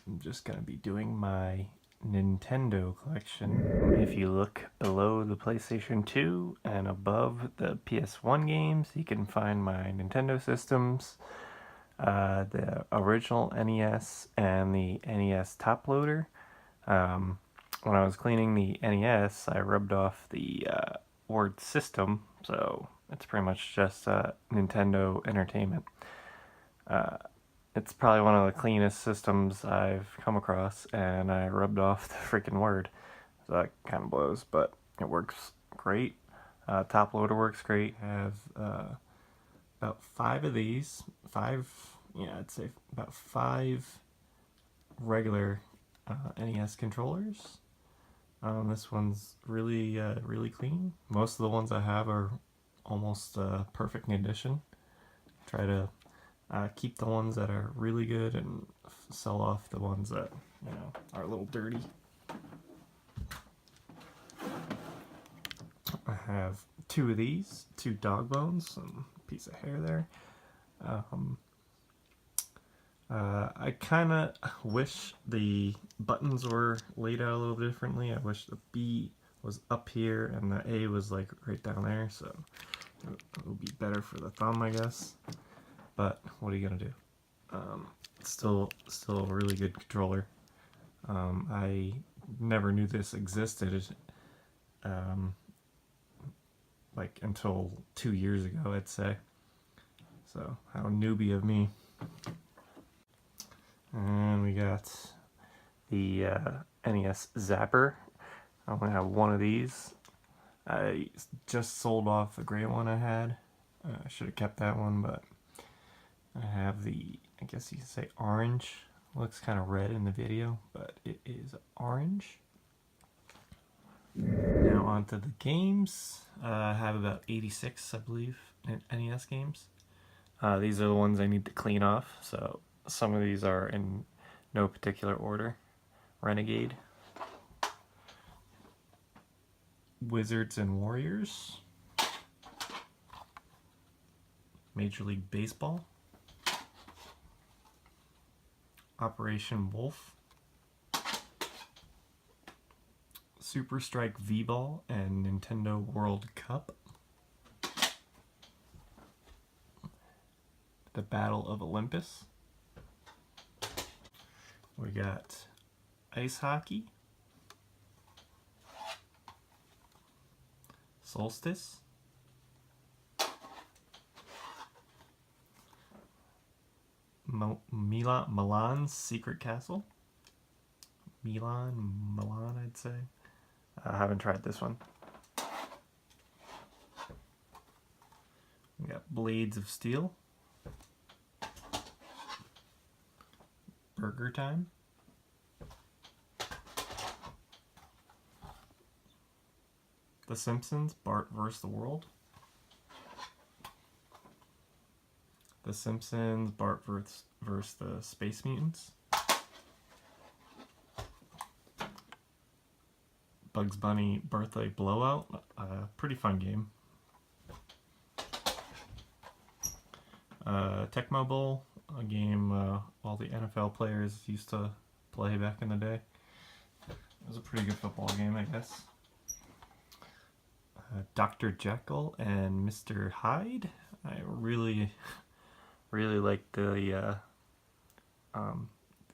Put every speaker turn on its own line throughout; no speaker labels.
I'm just going to be doing my Nintendo collection. If you look below the PlayStation 2 and above the PS1 games, you can find my Nintendo systems, the original NES and the NES top loader. When I was cleaning the NES, I rubbed off the word system, so it's pretty much just Nintendo Entertainment. It's probably one of the cleanest systems I've come across, and I rubbed off the freaking word. So that kind of blows, but it works great. Top loader works great. I have about 5 of these. I'd say about 5 regular NES controllers. This one's really clean. Most of the ones I have are almost perfect condition. Try to keep the ones that are really good and sell off the ones that are a little dirty. I have 2 of these, 2 dog bones, some piece of hair there. I kind of wish the buttons were laid out a little differently. I wish the B was up here and the A was like right down there, so it would be better for the thumb, I guess. But what are you gonna do? Still a really good controller. I never knew this existed, like until 2 years ago, I'd say. So how newbie of me. And we got the NES Zapper. I only have one of these. I just sold off the gray one I had. I should have kept that one, but I have the, I guess you could say orange. Looks kind of red in the video, but it is orange. Now onto the games. I have about 86, I believe, NES games. These are the ones I need to clean off, so some of these are in no particular order. Renegade, Wizards and Warriors, Major League Baseball, Operation Wolf, Super Strike V-Ball and Nintendo World Cup, The Battle of Olympus. We got ice hockey, Solstice, Milan's Secret Castle. Milan, I'd say. I haven't tried this one. We got Blades of Steel, Burger Time, The Simpsons, Bart vs. the World, The Simpsons, Bart vs. the Space Mutants, Bugs Bunny Birthday Blowout, pretty fun game. Tecmo Bowl, a game all the NFL players used to play back in the day. It was a pretty good football game, I guess. Dr. Jekyll and Mr. Hyde. I really like the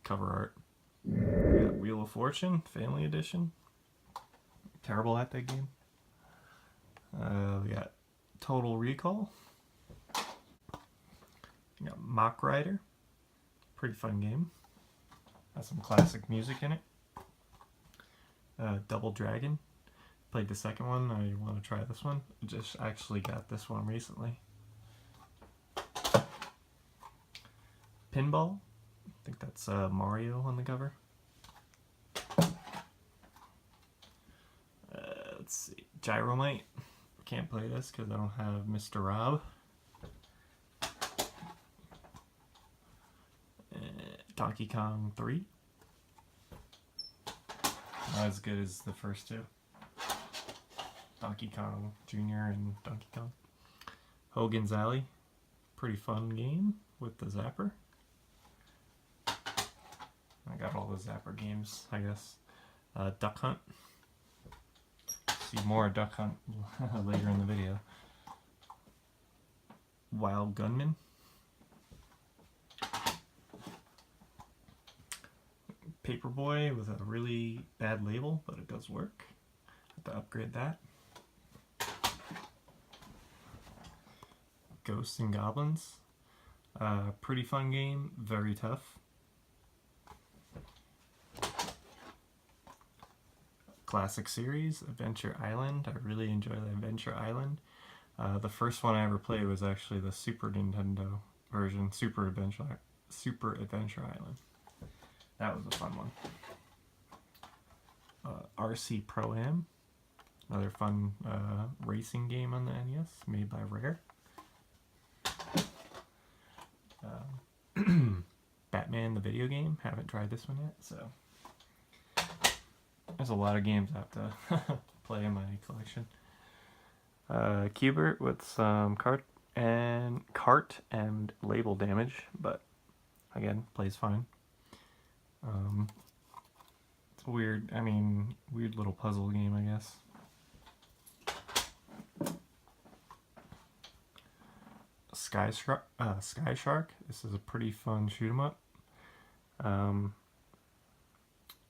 cover art. We got Wheel of Fortune, Family Edition. Terrible at that game. We got Total Recall. We got Mock Rider. Pretty fun game. Has some classic music in it. Double Dragon. Played the second one. I want to try this one. Just actually got this one recently. Pinball. I think that's Mario on the cover. Let's see. Gyromite. Can't play this because I don't have Mr. Rob. Donkey Kong 3. Not as good as the first two. Donkey Kong Jr. and Donkey Kong. Hogan's Alley. Pretty fun game with the zapper. I got all the Zapper games, I guess. Duck Hunt. See more Duck Hunt later in the video. Wild Gunman. Paperboy with a really bad label, but it does work. Have to upgrade that. Ghosts and Goblins. Pretty fun game, very tough. Classic series, Adventure Island. I really enjoy the Adventure Island. The first one I ever played was actually the Super Nintendo version, Super Adventure Island. That was a fun one. RC Pro-Am, another fun racing game on the NES, made by Rare. Batman the video game, haven't tried this one yet, so there's a lot of games I have to play in my collection. Cubert with some cart and label damage, but again, plays fine. It's a weird little puzzle game, I guess. Sky Shark. This is a pretty fun shoot 'em up.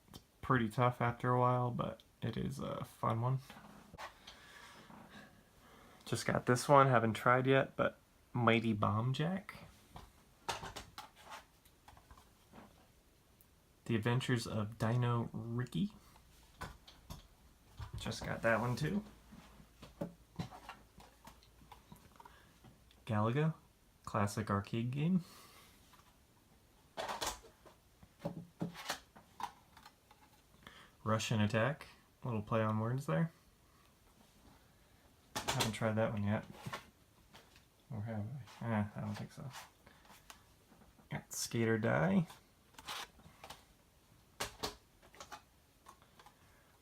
It's pretty tough after a while, but it is a fun one. Just got this one, haven't tried yet, but Mighty Bomb Jack. The Adventures of Dino Ricky. Just got that one too. Galaga, classic arcade game. Russian Attack, a little play on words there. Haven't tried that one yet. Or have I? I don't think so. Got Skate or Die.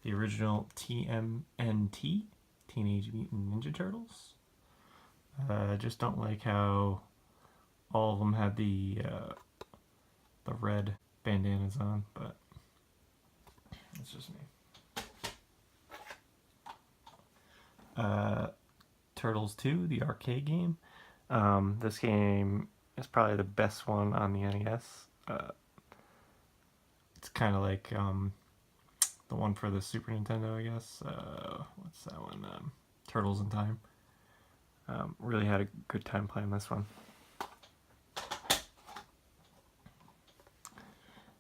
The original TMNT, Teenage Mutant Ninja Turtles. Just don't like how all of them had the red bandanas on, but it's just me. Turtles 2, the arcade game. This game is probably the best one on the NES. It's kind of like the one for the Super Nintendo, I guess. What's that one? Turtles in Time. Really had a good time playing this one.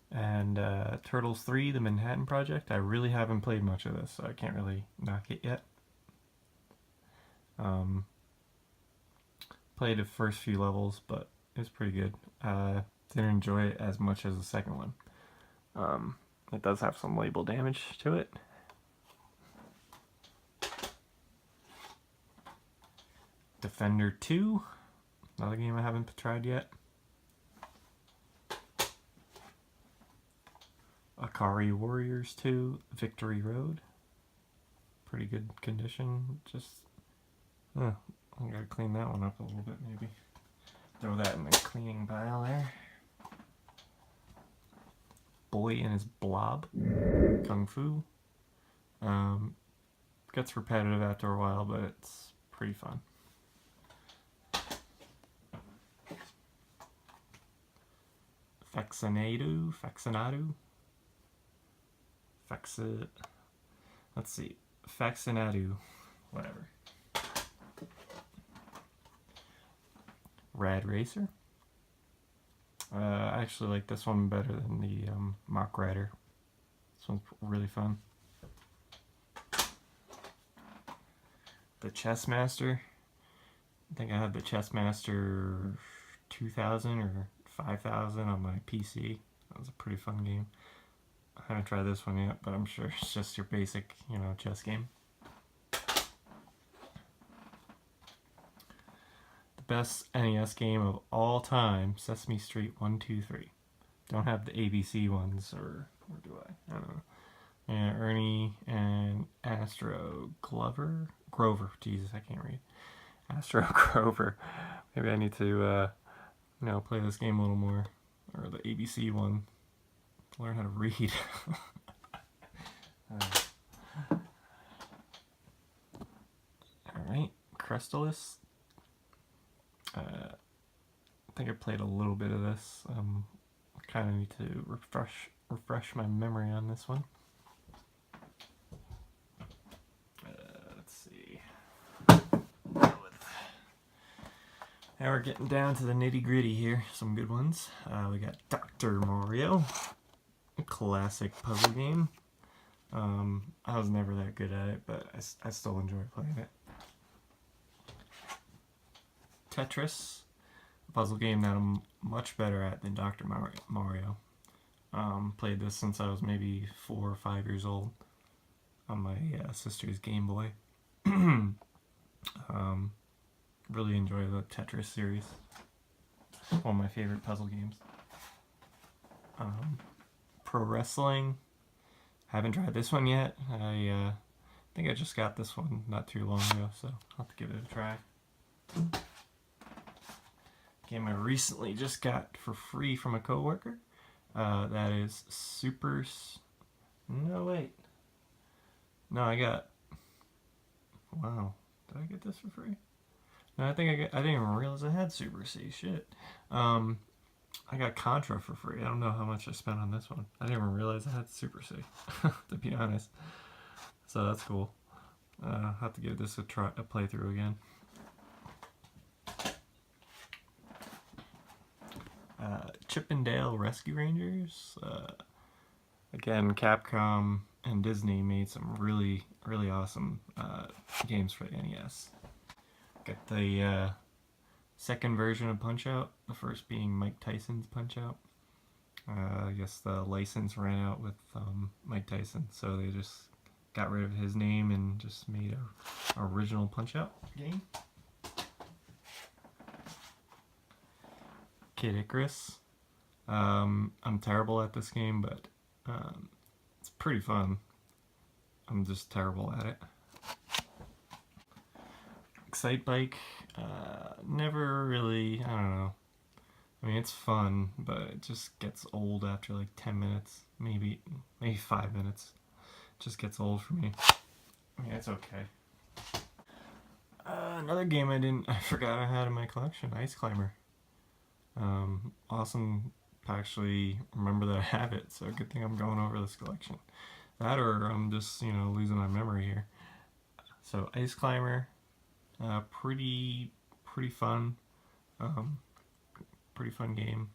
And Turtles 3, The Manhattan Project. I really haven't played much of this, so I can't really knock it yet. Played the first few levels, but it was pretty good. Didn't enjoy it as much as the second one. It does have some label damage to it. Defender 2, another game I haven't tried yet. Akari Warriors 2, Victory Road. Pretty good condition. Just, I gotta clean that one up a little bit maybe. Throw that in the cleaning pile there. Boy and His Blob, Kung Fu. Gets repetitive after a while, but it's pretty fun. Faxinado. Let's see. Faxinado, whatever. Rad Racer. I actually like this one better than the Mach Rider. This one's really fun. The Chess Master. I think I had the Chess Master 2000 or 5000 on my PC. That was a pretty fun game. I haven't tried this one yet, but I'm sure it's just your basic, chess game. The best NES game of all time, Sesame Street 1, 2, 3. Don't have the ABC ones, or do I? I don't know. And Ernie and Astro Grover. Jesus, I can't read. Astro Grover. Maybe I need to, play this game a little more. Or the ABC one. learn how to read. Alright, Crestalus. I think I played a little bit of this. Kind of need to refresh my memory on this one. Let's see. Now we're getting down to the nitty gritty here. Some good ones. We got Dr. Mario, a classic puzzle game. I was never that good at it, but I still enjoy playing it. Tetris, a puzzle game that I'm much better at than Dr. Mario. Played this since I was maybe 4 or 5 years old on my sister's Game Boy. Really enjoy the Tetris series. One of my favorite puzzle games. Pro wrestling. Haven't tried this one yet. I think I just got this one not too long ago, so I'll have to give it a try. Game I recently just got for free from a coworker. That is No, wait. No, I got... Wow. Did I get this for free? No, I think I didn't even realize I had Super C. Shit. I got Contra for free. I don't know how much I spent on this one. I didn't even realize I had Super C, to be honest. So that's cool. I'll have to give this a playthrough again. Chip and Dale Rescue Rangers. Again, Capcom and Disney made some really, really awesome games for the NES. Got the second version of Punch-Out, the first being Mike Tyson's Punch-Out. I guess the license ran out with Mike Tyson, so they just got rid of his name and just made an original Punch-Out game. Kid Icarus. I'm terrible at this game, but it's pretty fun. I'm just terrible at it. Excite Bike. Never really, I don't know. I mean, it's fun, but it just gets old after like 10 minutes, maybe 5 minutes. It just gets old for me. I mean, it's okay. Another game I forgot I had in my collection, Ice Climber. Awesome to actually remember that I have it, so good thing I'm going over this collection. That or I'm just, losing my memory here. So Ice Climber, pretty fun. Pretty fun game.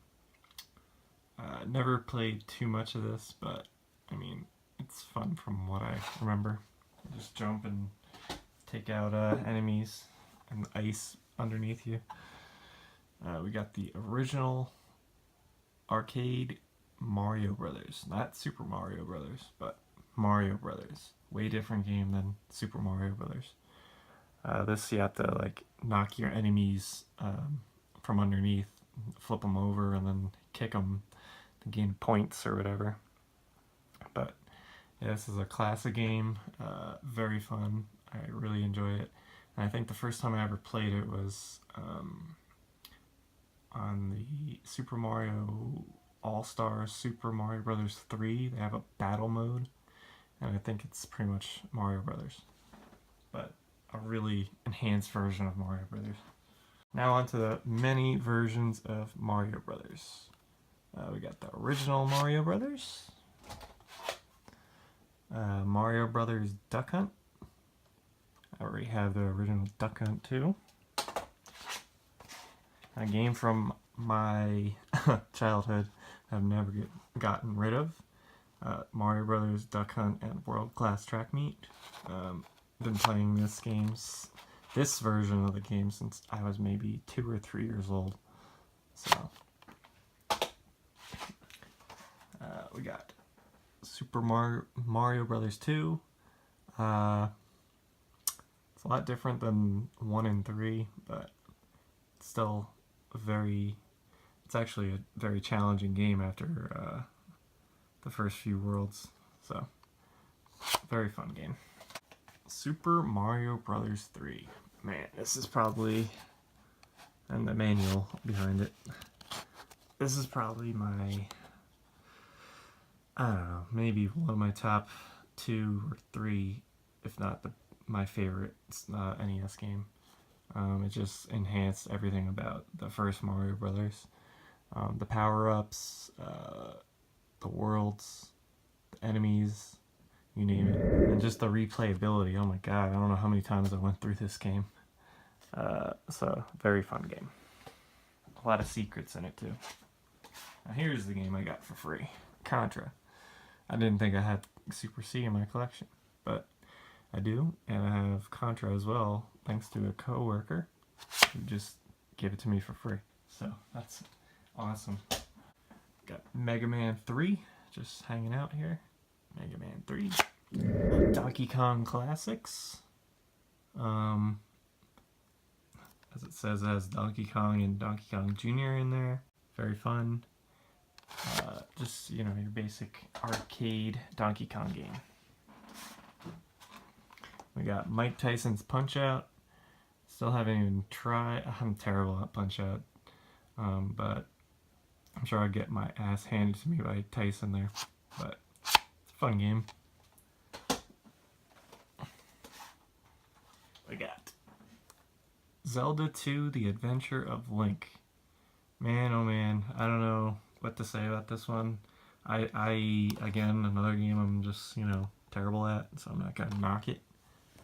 Never played too much of this, but I mean, it's fun from what I remember. Just jump and take out enemies and ice underneath you. We got the original arcade Mario Brothers. Not Super Mario Brothers, but Mario Brothers. Way different game than Super Mario Brothers. This you have to like knock your enemies from underneath, flip them over, and then kick them to gain points or whatever. But yeah, this is a classic game. Very fun. I really enjoy it. And I think the first time I ever played it was on the Super Mario All-Stars Super Mario Brothers 3. They have a battle mode, and I think it's pretty much Mario Brothers, but a really enhanced version of Mario Brothers. Now on to the many versions of Mario Brothers. We got the original Mario Brothers, Mario Brothers Duck Hunt. I already have the original Duck Hunt too. A game from my childhood I've never gotten rid of. Mario Brothers Duck Hunt and World Class Track Meet. Been playing this version of the game since I was maybe 2 or 3 years old. So we got Super Mario Brothers 2. It's a lot different than 1 and 3, but it's still it's actually a very challenging game after the first few worlds. So very fun game. Super Mario Brothers 3. Man, this is probably, and the manual behind it, this is probably my I don't know, maybe one of my top 2 or 3, if not my favorite NES game. It just enhanced everything about the first Mario Brothers. The power-ups, the worlds, the enemies, you name it. And just the replayability, oh my god, I don't know how many times I went through this game. So, very fun game. A lot of secrets in it too. Now here's the game I got for free. Contra. I didn't think I had Super C in my collection, but I do, and I have Contra as well, thanks to a coworker who just gave it to me for free. So that's awesome. Got Mega Man 3, just hanging out here. Mega Man 3. Donkey Kong Classics. As it says, it has Donkey Kong and Donkey Kong Jr. in there. Very fun. Just, you know, your basic arcade Donkey Kong game. We got Mike Tyson's Punch-Out. Still haven't even tried. I'm terrible at Punch-Out. But I'm sure I'll get my ass handed to me by Tyson there. But it's a fun game. We got Zelda 2: The Adventure of Link. Man, oh man, I don't know what to say about this one. Again, another game I'm just, you know, terrible at, so I'm not gonna knock it.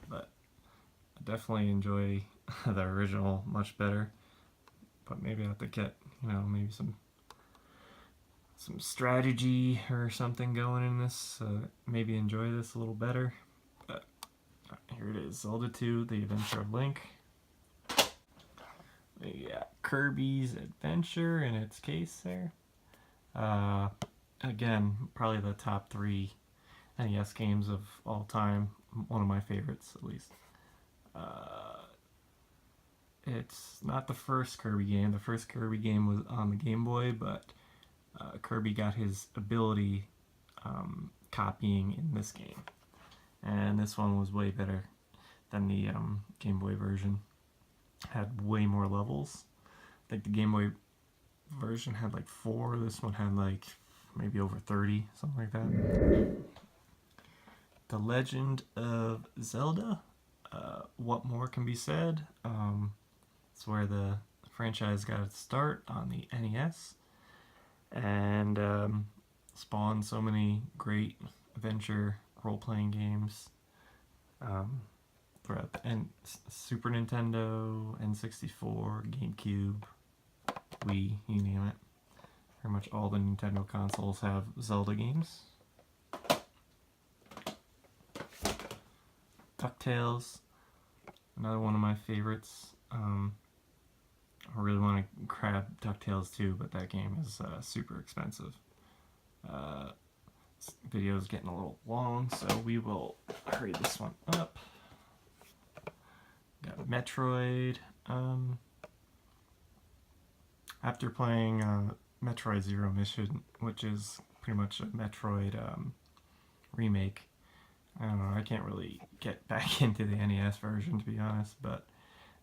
But I definitely enjoy the original much better. But maybe I have to get, you know, maybe some strategy or something going in this. Maybe enjoy this a little better. But here it is, Zelda 2: The Adventure of Link. We got Kirby's Adventure in its case there. Again, probably the top 3 NES games of all time. One of my favorites, at least. It's not the first Kirby game. The first Kirby game was on the Game Boy, but Kirby got his ability copying in this game. And this one was way better than the Game Boy version. Had way more levels. I think the Game Boy version had like 4. This one had like maybe over 30, something like that. The Legend of Zelda. What more can be said? It's where the franchise got its start on the NES, and spawned so many great adventure role-playing games throughout the Super Nintendo, N64, GameCube, Wii, you name it. Pretty much all the Nintendo consoles have Zelda games. DuckTales, another one of my favorites. I really want to grab DuckTales too, but that game is super expensive. This video is getting a little long, so we will hurry this one up. Got Metroid. After playing Metroid Zero Mission, which is pretty much a Metroid remake, I don't know, I can't really get back into the NES version, to be honest, but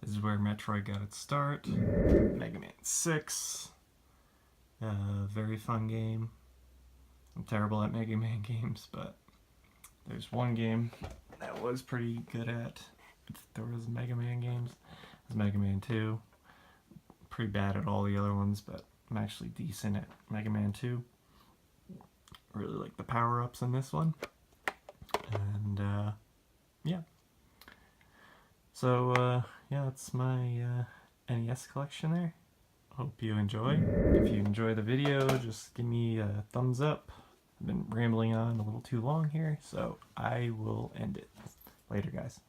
this is where Metroid got its start. Mega Man 6. Very fun game. I'm terrible at Mega Man games, but there's one game that I was pretty good at. If there was Mega Man games, it was Mega Man 2. Pretty bad at all the other ones, but I'm actually decent at Mega Man 2. Really like the power-ups in this one. And, yeah. So, yeah, that's my NES collection there. Hope you enjoy. If you enjoy the video, just give me a thumbs up. I've been rambling on a little too long here, so I will end it. Later, guys.